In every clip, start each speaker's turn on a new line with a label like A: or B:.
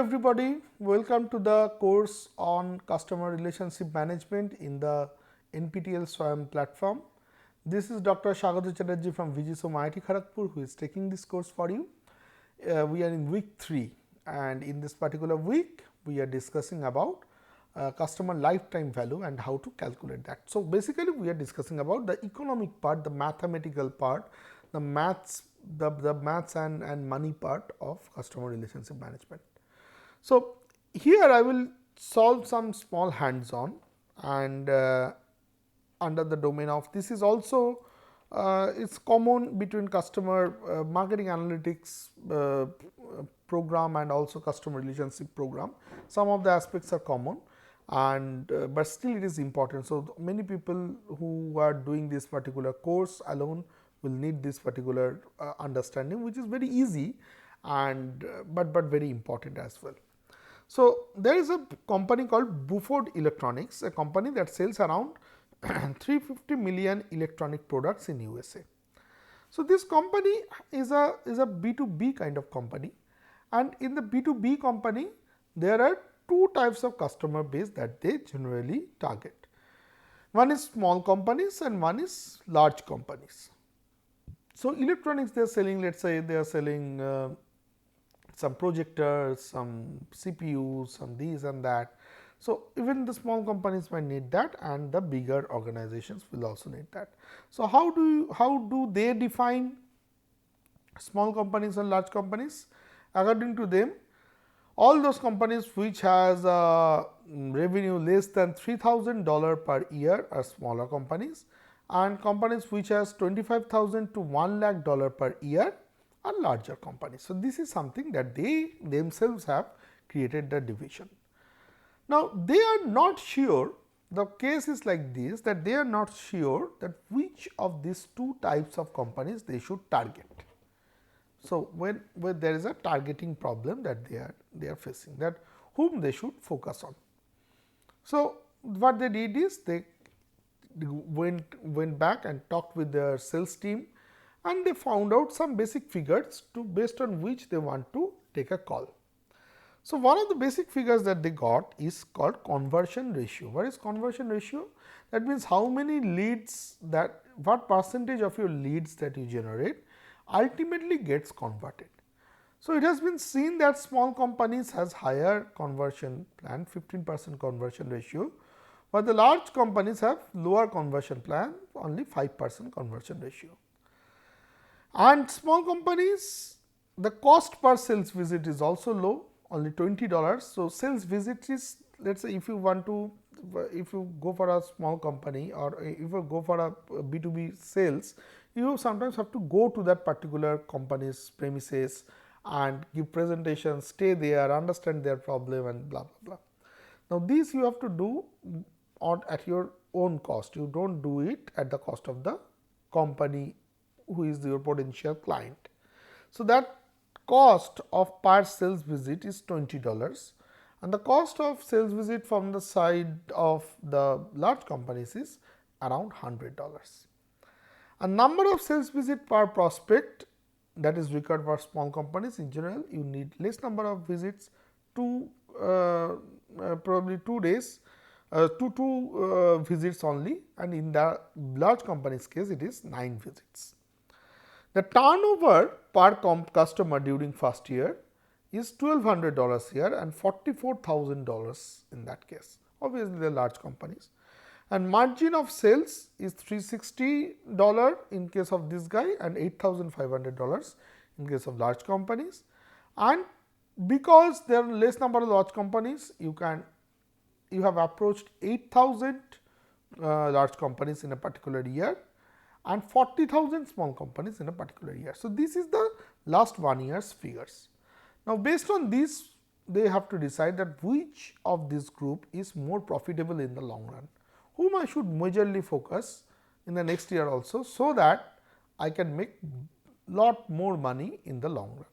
A: everybody, welcome to the course on customer relationship management in the NPTEL SWAYAM platform. This is Dr. Shagata Chatterjee from VGSOM IIT Kharagpur who is taking this course for you. We are in week 3 and in this particular week we are discussing about customer lifetime value and how to calculate that. So, basically we are discussing about the economic part, the mathematical part, the maths and money part of customer relationship management. So, here I will solve some small hands on and under the domain of this is also it's common between customer marketing analytics program and also customer relationship program. Some of the aspects are common and but still it is important. So, many people who are doing this particular course alone will need this particular understanding, which is very easy and but very important as well. So, there is a company called Buford Electronics, a company that sells around 350 million electronic products in USA. So, this company is a B2B kind of company, and in the B2B company there are two types of customer base that they generally target. One is small companies and one is large companies. So, electronics they are selling, let us say they are selling some projectors, some CPUs, some this and that. So, even the small companies might need that and the bigger organizations will also need that. So, how do they define small companies and large companies? According to them, all those companies which has revenue less than $3,000 per year are smaller companies, and companies which has $25,000 to $1 lakh per year are larger companies. So, this is something that they themselves have created the division. Now, they are not sure, the case is like this, that they are not sure that which of these two types of companies they should target. So, when there is a targeting problem that they are facing, that whom they should focus on. So, what they did is they went back and talked with their sales team and they found out some basic figures based on which they want to take a call. So, one of the basic figures that they got is called conversion ratio. What is conversion ratio? That means how many leads that, what percentage of your leads that you generate ultimately gets converted. So, it has been seen that small companies has higher conversion plan, 15% conversion ratio, but the large companies have lower conversion plan, only 5% conversion ratio. And small companies, the cost per sales visit is also low, only $20. So, sales visit is, let us say if you want to, if you go for a small company or if you go for a B2B sales, you sometimes have to go to that particular company's premises and give presentations, stay there, understand their problem and blah blah blah. Now, this you have to do at your own cost, you do not do it at the cost of the company who is your potential client. So, that cost of per sales visit is $20 and the cost of sales visit from the side of the large companies is around $100. A number of sales visit per prospect that is required for small companies. In general, you need less number of visits, probably 2 days, two visits only, and in the large companies case it is 9 visits. The turnover per customer during first year is $1,200 here and $44,000 in that case. Obviously, they are large companies. And margin of sales is $360 in case of this guy and $8,500 in case of large companies. And because there are less number of large companies, you have approached 8,000 large companies in a particular year and 40,000 small companies in a particular year. So, this is the last 1 year's figures. Now, based on this, they have to decide that which of this group is more profitable in the long run, whom I should majorly focus in the next year also, so that I can make lot more money in the long run.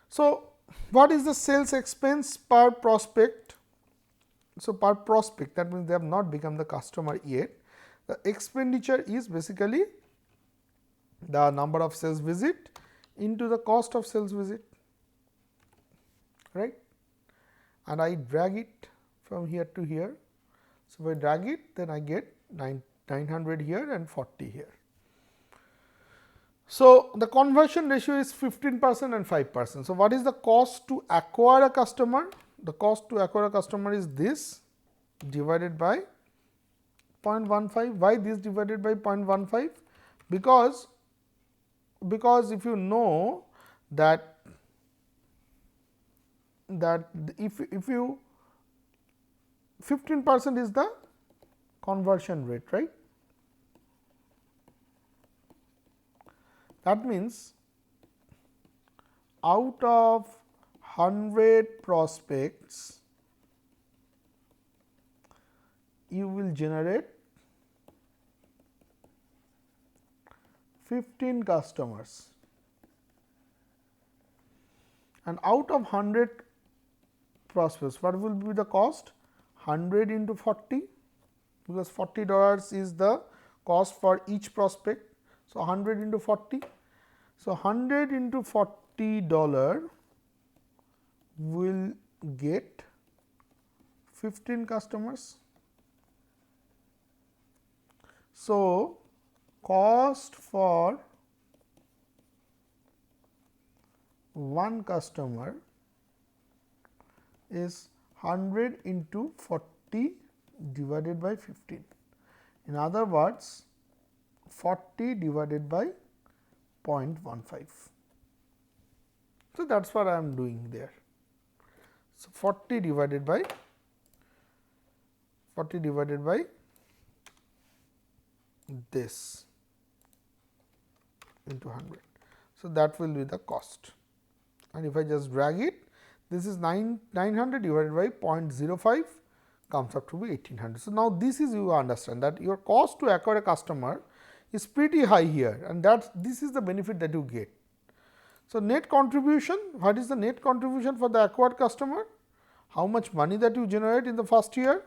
A: So, what is the sales expense per prospect? So, per prospect, that means they have not become the customer yet. The expenditure is basically the number of sales visit into the cost of sales visit. right, and I drag it from here to here. So, if I drag it, then I get 900 here and 40 here. So, the conversion ratio is 15% and 5%. So, what is the cost to acquire a customer? The cost to acquire a customer is this divided by 0.15. Why this divided by 0.15? Because if you know that if you 15% is the conversion rate, right. That means out of 100 prospects, you will generate 15 customers, and out of 100 prospects, what will be the cost? 100 into 40, because $40 is the cost for each prospect. So, 100 into 40. So, 100 into $40 will get 15 customers. So, cost for one customer is 100 into 40 divided by 15. In other words, 40 divided by 0.15. So, that is what I am doing there. So, 40 divided by this into 100. So, that will be the cost, and if I just drag it, this is 900 divided by 0.05 comes up to be 1800. So, now this is you understand that your cost to acquire a customer is pretty high here, and this is the benefit that you get. So, net contribution, what is the net contribution for the acquired customer? How much money that you generate in the first year?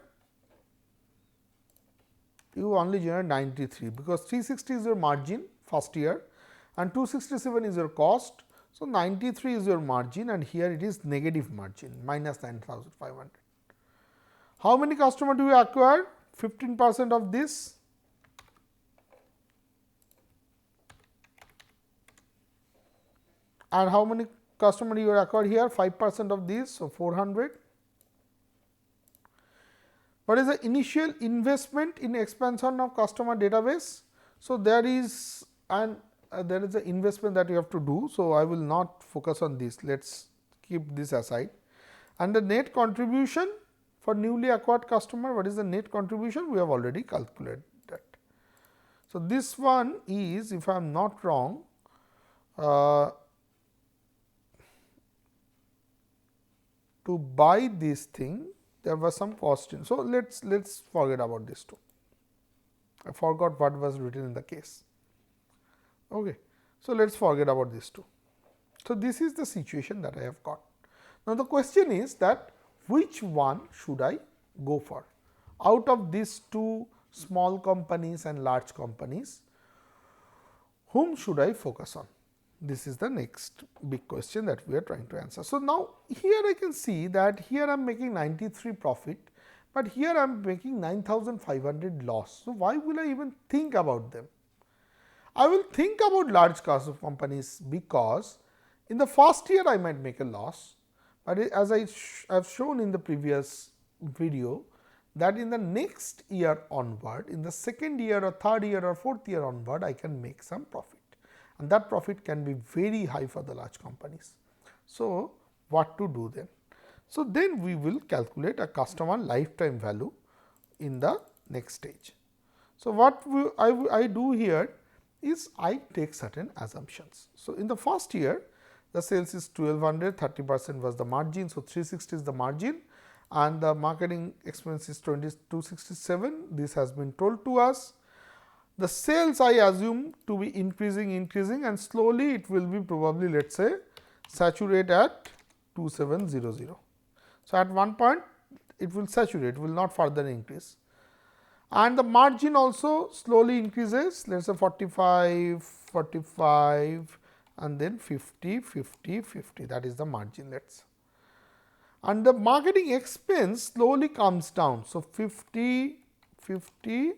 A: You only generate 93, because 360 is your margin first year and 267 is your cost. So, 93 is your margin, and here it is negative margin minus 9,500. How many customers do you acquire? 15% of this. And how many customers you acquired here? 5% of this, so 400. What is the initial investment in expansion of customer database? So, there is an investment that you have to do. So, I will not focus on this, let us keep this aside. And the net contribution for newly acquired customer, what is the net contribution? We have already calculated that. So, this one is, if I am not wrong, to buy this thing, there was some cost in. So, let us forget about this too. I forgot what was written in the case. Okay. So, let us forget about this too. So, this is the situation that I have got. Now, the question is that which one should I go for? Out of these two small companies and large companies, whom should I focus on? This is the next big question that we are trying to answer. So, now here I can see that here I am making 93 profit, but here I am making 9,500 loss. So, why will I even think about them? I will think about large companies because in the first year I might make a loss, but as I have shown in the previous video that in the next year onward, in the second year or third year or fourth year onward, I can make some profit, and that profit can be very high for the large companies. So, what to do then? So, then we will calculate a customer lifetime value in the next stage. So, what I do here is I take certain assumptions. So, in the first year the sales is 1200, 30% was the margin. So, 360 is the margin and the marketing expense is 267. This has been told to us. The sales I assume to be increasing and slowly it will be probably, let us say, saturate at 2700. So, at one point it will saturate, it will not further increase, and the margin also slowly increases, let us say 45, 45 and then 50, 50, 50, that is the margin. Let us and the marketing expense slowly comes down. So, 50, 50,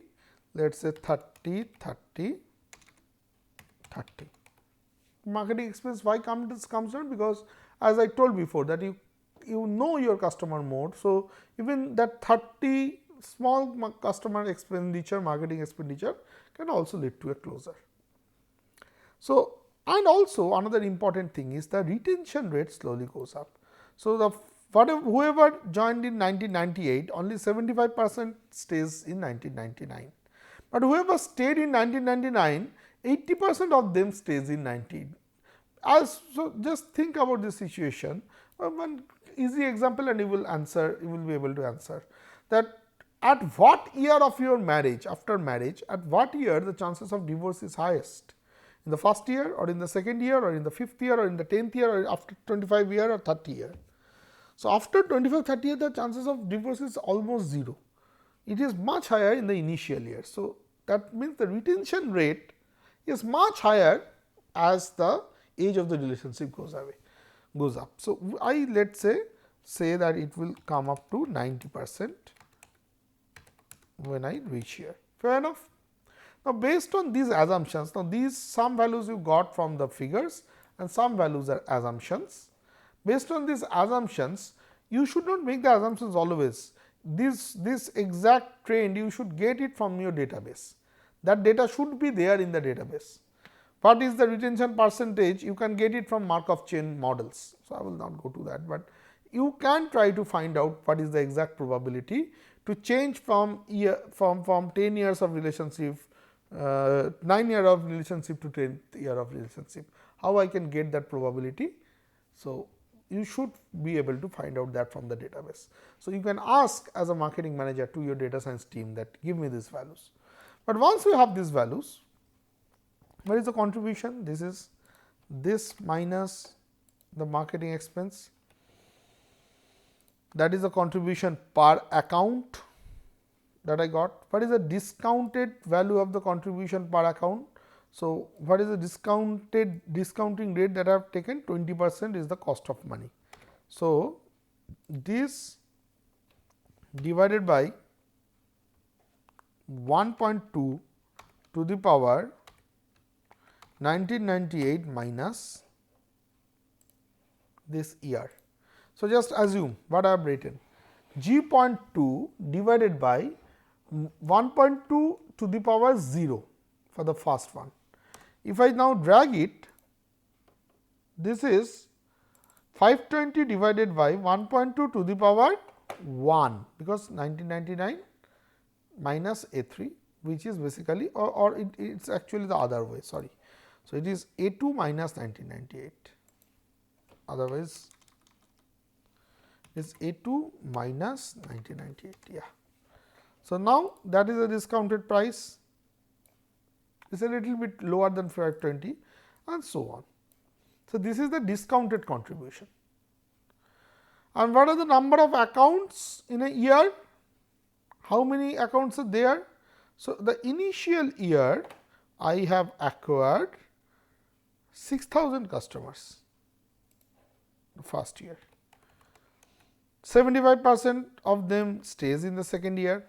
A: let us say 30, 30, 30. Marketing expense why comes down? Because as I told before that you know your customer more. So, even that 30 small customer expenditure, marketing expenditure can also lead to a closure. So, and also another important thing is the retention rate slowly goes up. So, the whoever joined in 1998, only 75% stays in 1999, but whoever stayed in 1999, 80% of them stays in 19. So, just think about this situation. One easy example, and you will answer. You will be able to answer that at what year of your marriage, after marriage, at what year the chances of divorce is highest? In the first year, or in the second year, or in the 5th year, or in the 10th year, or after 25 year or 30 year. So, after 25, 30 year, the chances of divorce is almost 0. It is much higher in the initial year. So, that means the retention rate is much higher as the age of the relationship goes up. So, I let us say that it will come up to 90% when I reach here. Fair enough. Now, based on these assumptions, now these some values you got from the figures and some values are assumptions. Based on these assumptions, you should not make the assumptions always. This exact trend you should get it from your database. That data should be there in the database. What is the retention percentage? You can get it from Markov chain models. So, I will not go to that, but you can try to find out what is the exact probability to change from 10 years of relationship, 9 year of relationship to 10th year of relationship. How I can get that probability? So, you should be able to find out that from the database. So, you can ask as a marketing manager to your data science team that give me these values. But once you have these values, what is the contribution? This is this minus the marketing expense, that is the contribution per account that I got. What is the discounted value of the contribution per account? So, what is the discounting rate that I have taken? 20% is the cost of money. So, this divided by 1.2 to the power 1998 minus this year. So, just assume what I have written g.2 divided by 1.2 to the power 0 for the first one. If I now drag it, this is 520 divided by 1.2 to the power 1, because 1999 minus A3, which is basically or it is actually the other way, sorry. So, it is A2 minus 1998, otherwise is A2 minus 1998, yeah. So, now that is a discounted price, it is a little bit lower than 520 and so on. So, this is the discounted contribution. And what are the number of accounts in a year? How many accounts are there? So, the initial year I have acquired 6,000 customers, the first year. 75% of them stays in the second year.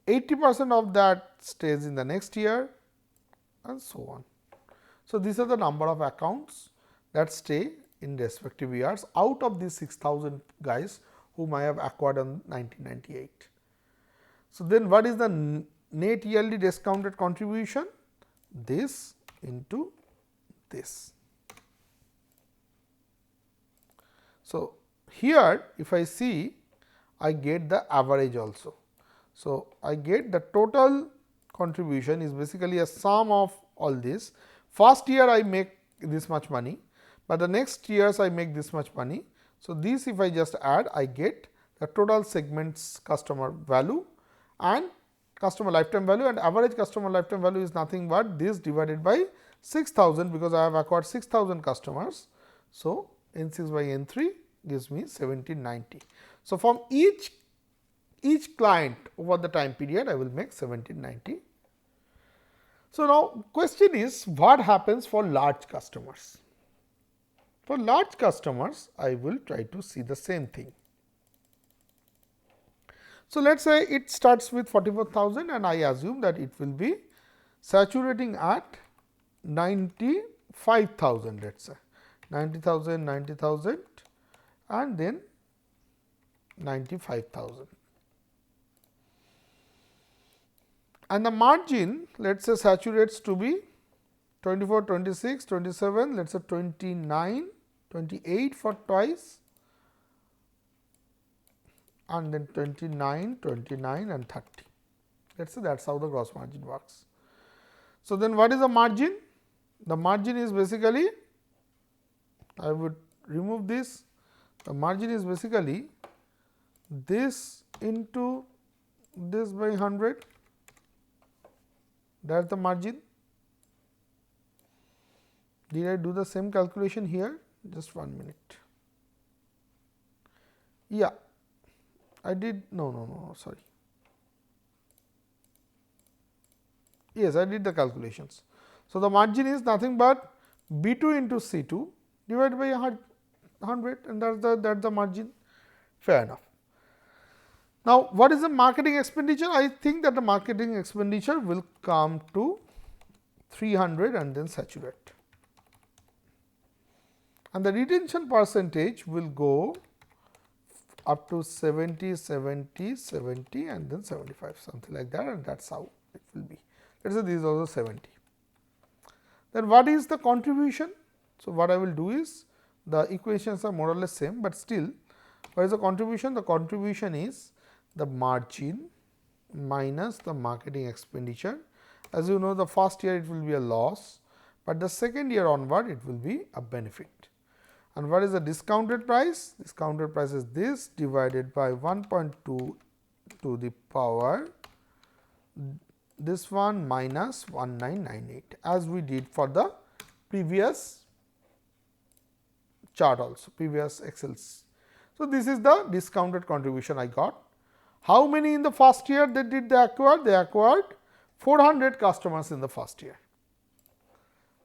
A: %80 of that stays in the next year and so on. So, these are the number of accounts that stay in respective years out of these 6,000 guys whom I have acquired in 1998. So, then what is the net yearly discounted contribution? This into this. So, here if I see, I get the average also. So, I get the total contribution is basically a sum of all this. First year I make this much money, but the next years I make this much money. So, this if I just add, I get the total segments customer value and customer lifetime value, and average customer lifetime value is nothing but this divided by 6,000, because I have acquired 6,000 customers. So, N6 by N3 gives me 1790. So, from each client over the time period I will make 1790. So, now question is what happens for large customers? For large customers, I will try to see the same thing. So, let us say it starts with 44,000 and I assume that it will be saturating at 95,000, let us say 90,000, 90,000 and then 95,000. And the margin, let us say saturates to be 24, 26, 27, let us say 29, 28 for twice and then 29, 29 and 30. Let us say that is how the gross margin works. So, then what is the margin? The margin is basically, I would remove this, the margin is basically this into this by 100, that is the margin. Did I do the same calculation here? Just 1 minute. Yeah, I did, no, sorry. Yes, I did the calculations. So, the margin is nothing but B 2 into C 2 divided by 100 and that is the margin, fair enough. Now, what is the marketing expenditure? I think that the marketing expenditure will come to 300 and then saturate. And the retention percentage will go up to 70, 70, 70 and then 75, something like that, and that is how it will be. Let us say this is also 70. Then what is the contribution? So, what I will do is the equations are more or less same, but still what is the contribution? The contribution is the margin minus the marketing expenditure. As you know, the first year it will be a loss, but the second year onward it will be a benefit. And what is the discounted price? Discounted price is this divided by 1.2 to the power this one minus 1998, as we did for the previous chart also, previous Excels. So, this is the discounted contribution I got. How many in the first year they acquired? They acquired 400 customers in the first year.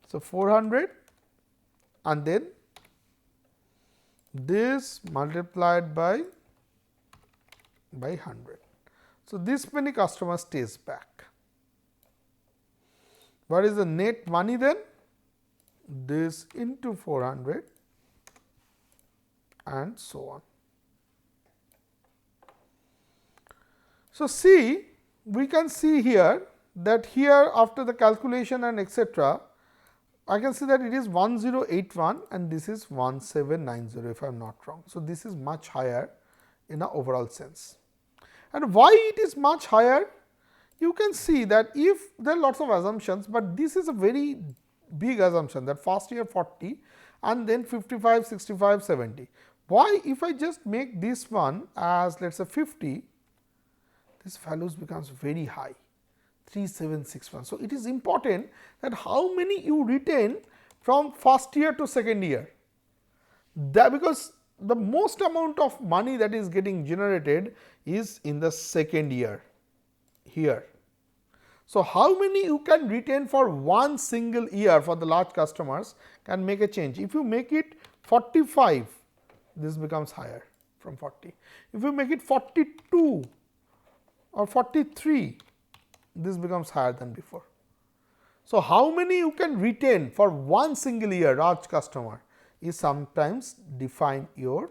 A: So, 400 and then this multiplied by 100. So, this many customers stays back. What is the net money then? This into 400 and so on. So, see, we can see here that here after the calculation and etc., I can see that it is 1081 and this is 1790 if I am not wrong. So, this is much higher in a overall sense. And why it is much higher? You can see that if there are lots of assumptions, but this is a very big assumption that first year 40 and then 55, 65, 70. Why? If I just make this one as let us say 50, this values becomes very high, 3761. So, it is important that how many you retain from first year to second year, that because the most amount of money that is getting generated is in the second year here. So, how many you can retain for one single year for the large customers can make a change. If you make it 45, this becomes higher from 40. If you make it 42 or 43, this becomes higher than before. So, how many you can retain for one single year large customer is sometimes define your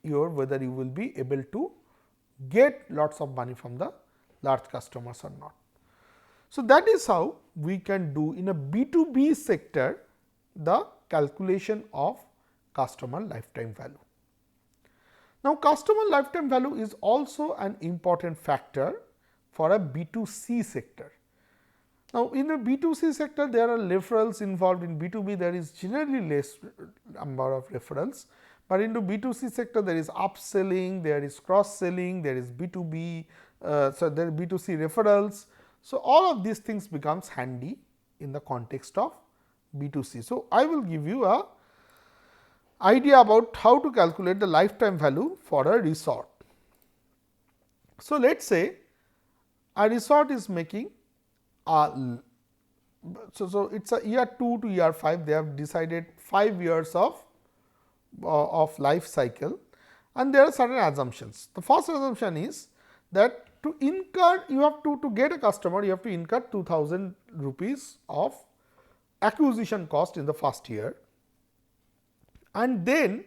A: whether you will be able to get lots of money from the large customers or not. So, that is how we can do in a B2B sector the calculation of customer lifetime value. Now, customer lifetime value is also an important factor for a B2C sector. Now, in the B2C sector there are referrals involved. In B2B there is generally less number of referrals, but into B2C sector there is upselling, there is cross selling, there is B2B, so there are B2C referrals. So, all of these things becomes handy in the context of B2C. So, I will give you a idea about how to calculate the lifetime value for a resort. So, let us say a resort is making so it's a year 2 to year 5, they have decided 5 years of life cycle, and there are certain assumptions. The first assumption is that to incur, you have to get a customer, you have to incur 2000 rupees of acquisition cost in the first year, and then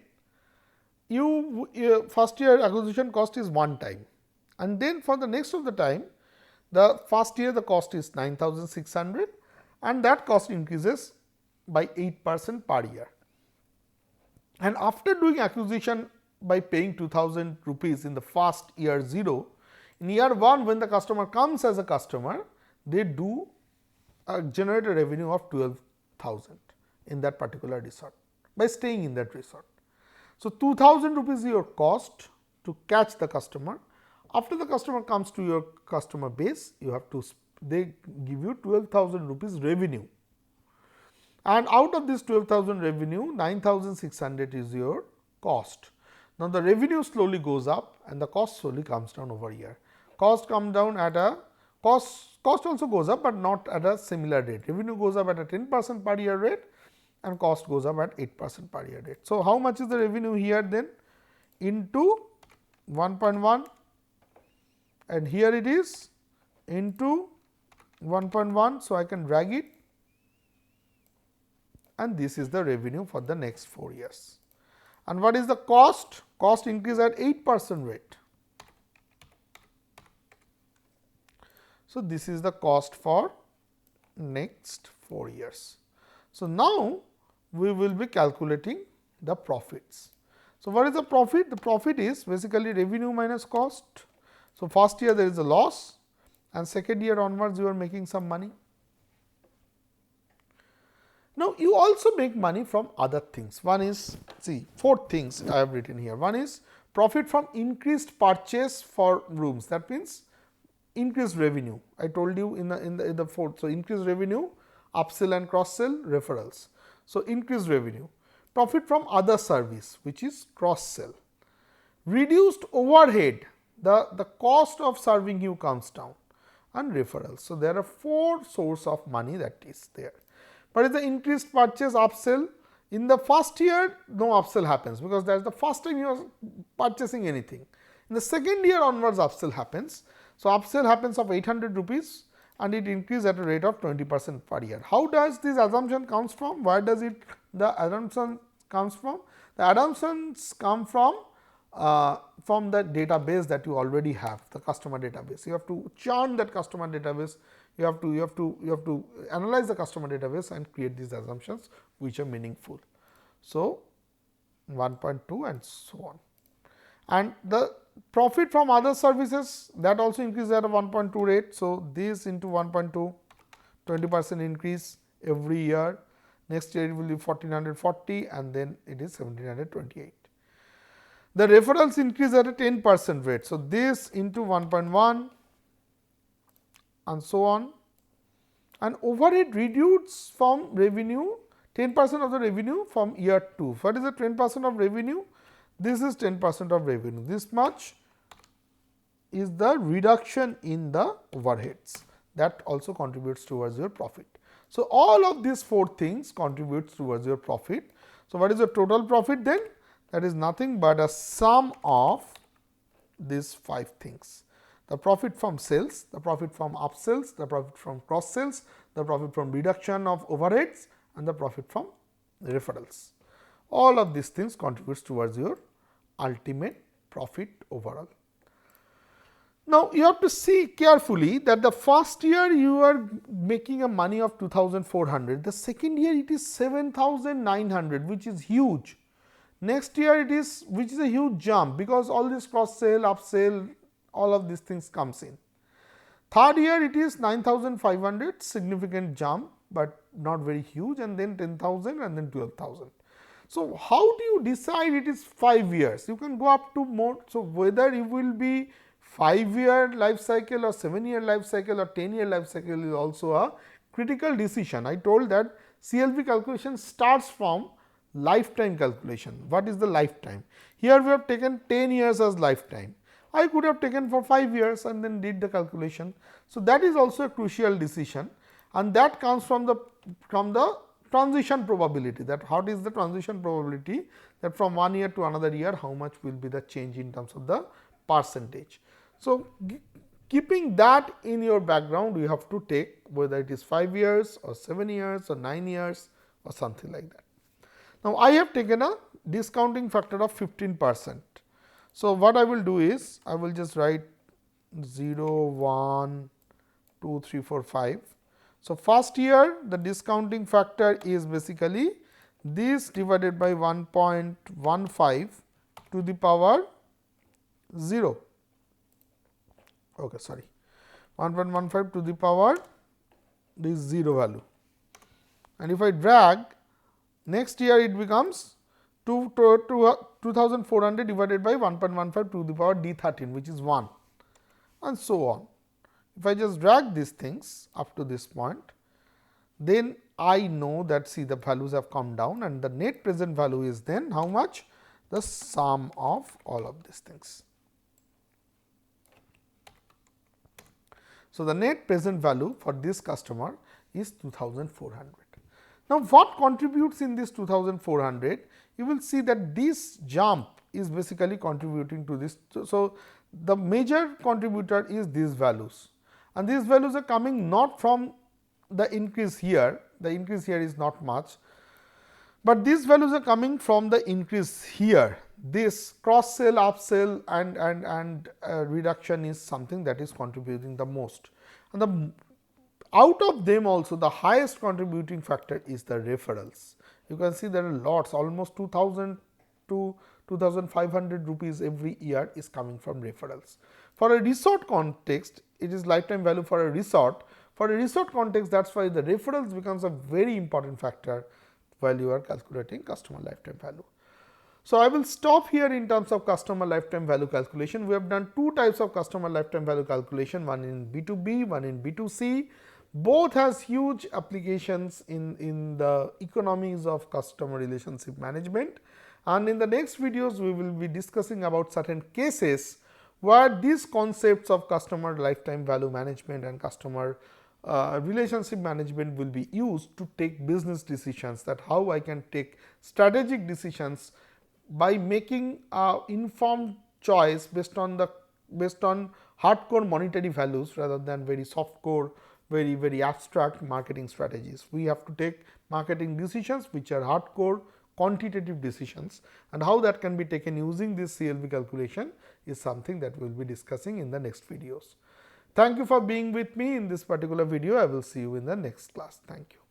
A: first year acquisition cost is one time, and then for the next of the time, the first year the cost is 9,600, and that cost increases by 8% per year. And after doing acquisition by paying 2000 rupees in the first year 0, in year 1 when the customer comes as a customer, they do generate a revenue of 12,000 in that particular resort by staying in that resort. So, 2000 rupees is your cost to catch the customer. After the customer comes to your customer base, you have to, they give you 12,000 rupees revenue, and out of this 12,000 revenue, 9,600 is your cost. Now, the revenue slowly goes up and the cost slowly comes down over here. Cost comes down at a cost also goes up, but not at a similar rate. Revenue goes up at a 10% per year rate and cost goes up at 8% per year rate. So, how much is the revenue here then? Into 1.1, and here it is into 1.1. So, I can drag it, and this is the revenue for the next 4 years. And what is the cost? Cost increase at 8% rate. So, this is the cost for next 4 years. So, now we will be calculating the profits. So, what is the profit? The profit is basically revenue minus cost. So, first year there is a loss, and second year onwards you are making some money. Now, you also make money from other things. One is, see, 4 things I have written here. One is profit from increased purchase for rooms. That means increased revenue. I told you in the 4th. So, increased revenue, upsell and cross sell, referrals. So, increased revenue. Profit from other service, which is cross sell. Reduced overhead, the cost of serving you comes down, and referrals. So, there are 4 sources of money that is there. But is the increased purchase, upsell? In the first year, no upsell happens, because that is the first time you are purchasing anything. In the second year onwards, upsell happens. So, upsell happens of 800 rupees and it increases at a rate of 20% per year. How does this assumption comes from? Where does it the assumption comes from? The assumptions come from the database that you already have, the customer database. You have to churn that customer database. You have to analyze the customer database and create these assumptions which are meaningful. So, 1.2 and so on. And the profit from other services, that also increases at a 1.2 rate. So, this into 1.2, 20% increase every year. Next year it will be 1440 and then it is 1728. The referrals increase at a 10% rate. So, this into 1.1 and so on, and overhead reduced from revenue 10% of the revenue from year 2. What is the 10% of revenue? This is 10% of revenue. This much is the reduction in the overheads, that also contributes towards your profit. So, all of these 4 things contributes towards your profit. So, what is the total profit then? That is nothing but a sum of these 5 things. The profit from sales, the profit from upsells, the profit from cross sells, the profit from reduction of overheads, and the profit from referrals. All of these things contributes towards your ultimate profit overall. Now, you have to see carefully that the first year you are making a money of 2,400, the second year it is 7,900, which is huge. Next year it is, which is a huge jump, because all this cross sale, upsell, all of these things comes in. Third year it is 9,500, significant jump, but not very huge, and then 10,000 and then 12,000. So, how do you decide it is 5 years? You can go up to more. So, whether it will be 5-year life cycle or 7-year life cycle or 10-year life cycle is also a critical decision. I told that CLV calculation starts from lifetime calculation. What is the lifetime? Here we have taken 10 years as lifetime. I could have taken for 5 years and then did the calculation. So, that is also a crucial decision, and that comes from the transition probability, that how is the transition probability, that from 1 year to another year how much will be the change in terms of the percentage. So, keeping that in your background, you have to take whether it is 5 years or 7 years or 9 years or something like that. Now, I have taken a discounting factor of 15%. So, what I will do is, I will just write 0, 1, 2, 3, 4, 5. So, first year the discounting factor is basically this divided by 1.15 to the power 0. Okay, sorry, 1.15 to the power this 0 value, and if I drag, next year it becomes 2400 divided by 1.15 to the power d13, which is 1, and so on. If I just drag these things up to this point, then I know that, see, the values have come down, and the net present value is then how much? The sum of all of these things. So, the net present value for this customer is 2400. Now, what contributes in this 2400? You will see that this jump is basically contributing to this. So, the major contributor is these values, and these values are coming not from the increase here, the increase here is not much, but these values are coming from the increase here. This cross sell, upsell and reduction is something that is contributing the most, and out of them also the highest contributing factor is the referrals. You can see there are lots, almost 2000 to 2500 rupees every year is coming from referrals. For a resort context, it is lifetime value for a resort. For a resort context, that is why the referrals becomes a very important factor while you are calculating customer lifetime value. So, I will stop here in terms of customer lifetime value calculation. We have done two types of customer lifetime value calculation, one in B2B, one in B2C. Both has huge applications in the economies of customer relationship management, and in the next videos we will be discussing about certain cases where these concepts of customer lifetime value management and customer relationship management will be used to take business decisions, that how I can take strategic decisions by making informed choice based on hardcore monetary values rather than very soft core, very abstract marketing strategies. We have to take marketing decisions which are hardcore quantitative decisions, and how that can be taken using this CLV calculation is something that we will be discussing in the next videos. Thank you for being with me in this particular video. I will see you in the next class. Thank you.